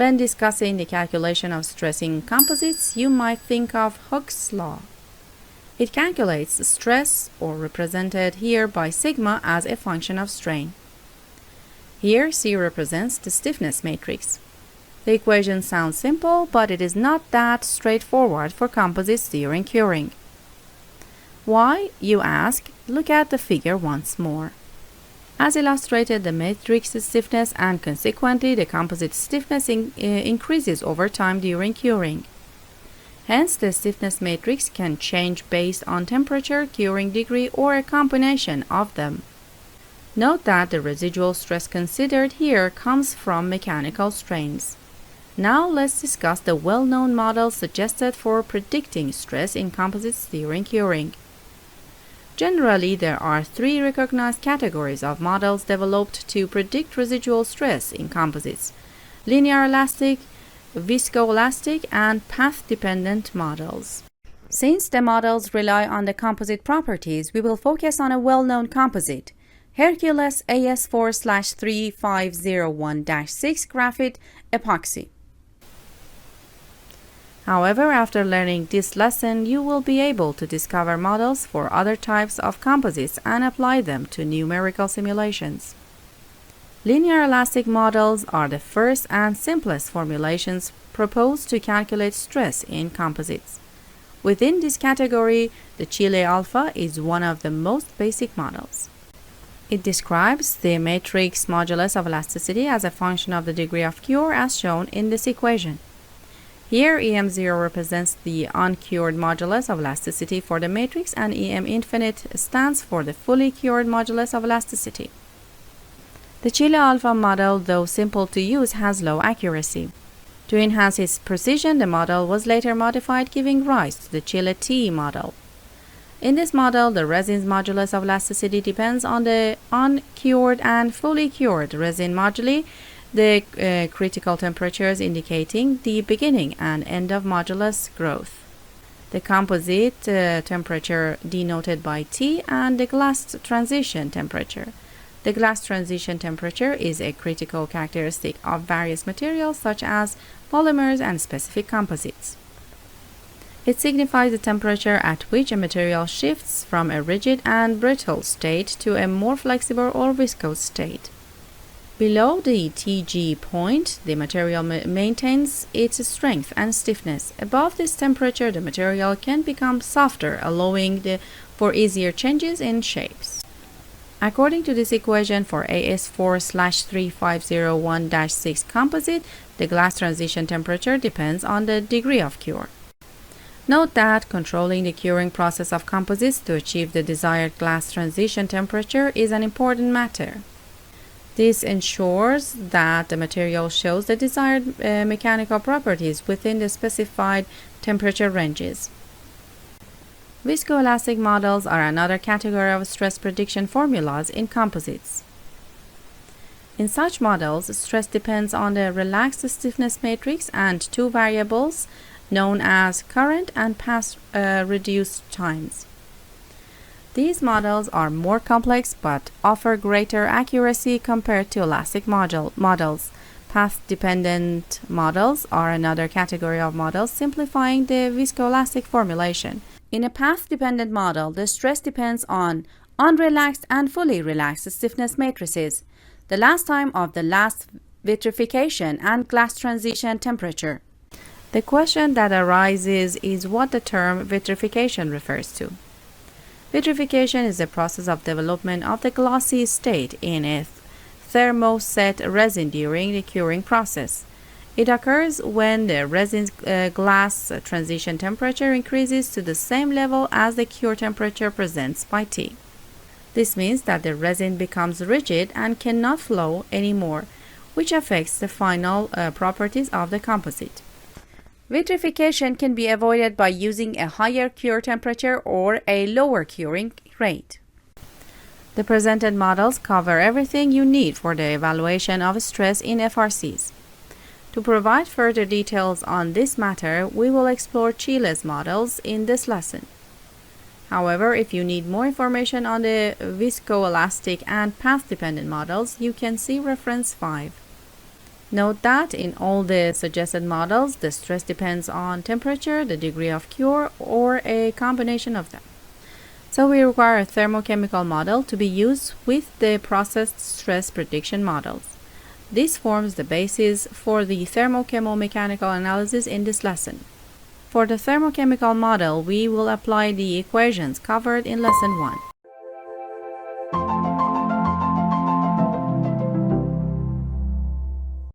When discussing the calculation of stress in composites, you might think of Hooke's law. It calculates stress, or represented here by sigma, as a function of strain. Here, C represents the stiffness matrix. The equation sounds simple, but it is not that straightforward for composites during curing. Why, you ask? Look at the figure once more. As illustrated, the matrix stiffness and consequently the composite stiffness increases over time during curing. Hence, the stiffness matrix can change based on temperature, curing degree, or a combination of them. Note that the residual stress considered here comes from mechanical strains. Now let's discuss the well-known models suggested for predicting stress in composites during curing. Generally, there are three recognized categories of models developed to predict residual stress in composites: linear elastic, viscoelastic, and path-dependent models. Since the models rely on the composite properties, we will focus on a well-known composite, Hercules AS4/3501-6 graphite epoxy. However, after learning this lesson, you will be able to discover models for other types of composites and apply them to numerical simulations. Linear elastic models are the first and simplest formulations proposed to calculate stress in composites. Within this category, the Chile alpha is one of the most basic models. It describes the matrix modulus of elasticity as a function of the degree of cure as shown in this equation. Here, EM0 represents the uncured modulus of elasticity for the matrix, and EM infinite stands for the fully cured modulus of elasticity. The Chile alpha model, though simple to use, has low accuracy. To enhance its precision, the model was later modified, giving rise to the Chile T model. In this model, the resin's modulus of elasticity depends on the uncured and fully cured resin moduli, the critical temperatures indicating the beginning and end of modulus growth, the composite temperature denoted by T, and the glass transition temperature. The glass transition temperature is a critical characteristic of various materials such as polymers and specific composites. It signifies the temperature at which a material shifts from a rigid and brittle state to a more flexible or viscose state. Below the TG point, the material maintains its strength and stiffness. Above this temperature, the material can become softer, allowing for easier changes in shapes. According to this equation for AS4/3501-6 composite, the glass transition temperature depends on the degree of cure. Note that controlling the curing process of composites to achieve the desired glass transition temperature is an important matter. This ensures that the material shows the desired mechanical properties within the specified temperature ranges. Viscoelastic models are another category of stress prediction formulas in composites. In such models, stress depends on the relaxed stiffness matrix and two variables known as current and path reduced times. These models are more complex but offer greater accuracy compared to elastic models. Path-dependent models are another category of models simplifying the viscoelastic formulation. In a path-dependent model, the stress depends on unrelaxed and fully relaxed stiffness matrices, the last time of the last vitrification, and glass transition temperature. The question that arises is what the term vitrification refers to. Vitrification is the process of development of the glossy state in a thermoset resin during the curing process. It occurs when the resin's glass transition temperature increases to the same level as the cure temperature presents by T. This means that the resin becomes rigid and cannot flow anymore, which affects the final properties of the composite. Vitrification can be avoided by using a higher cure temperature or a lower curing rate. The presented models cover everything you need for the evaluation of stress in FRCs. To provide further details on this matter, we will explore Chile's models in this lesson. However, if you need more information on the viscoelastic and path-dependent models, you can see reference 5. Note that in all the suggested models, the stress depends on temperature, the degree of cure, or a combination of them. So we require a thermochemical model to be used with the process stress prediction models. This forms the basis for the thermo-chemo-mechanical analysis in this lesson. For the thermochemical model, we will apply the equations covered in Lesson 1.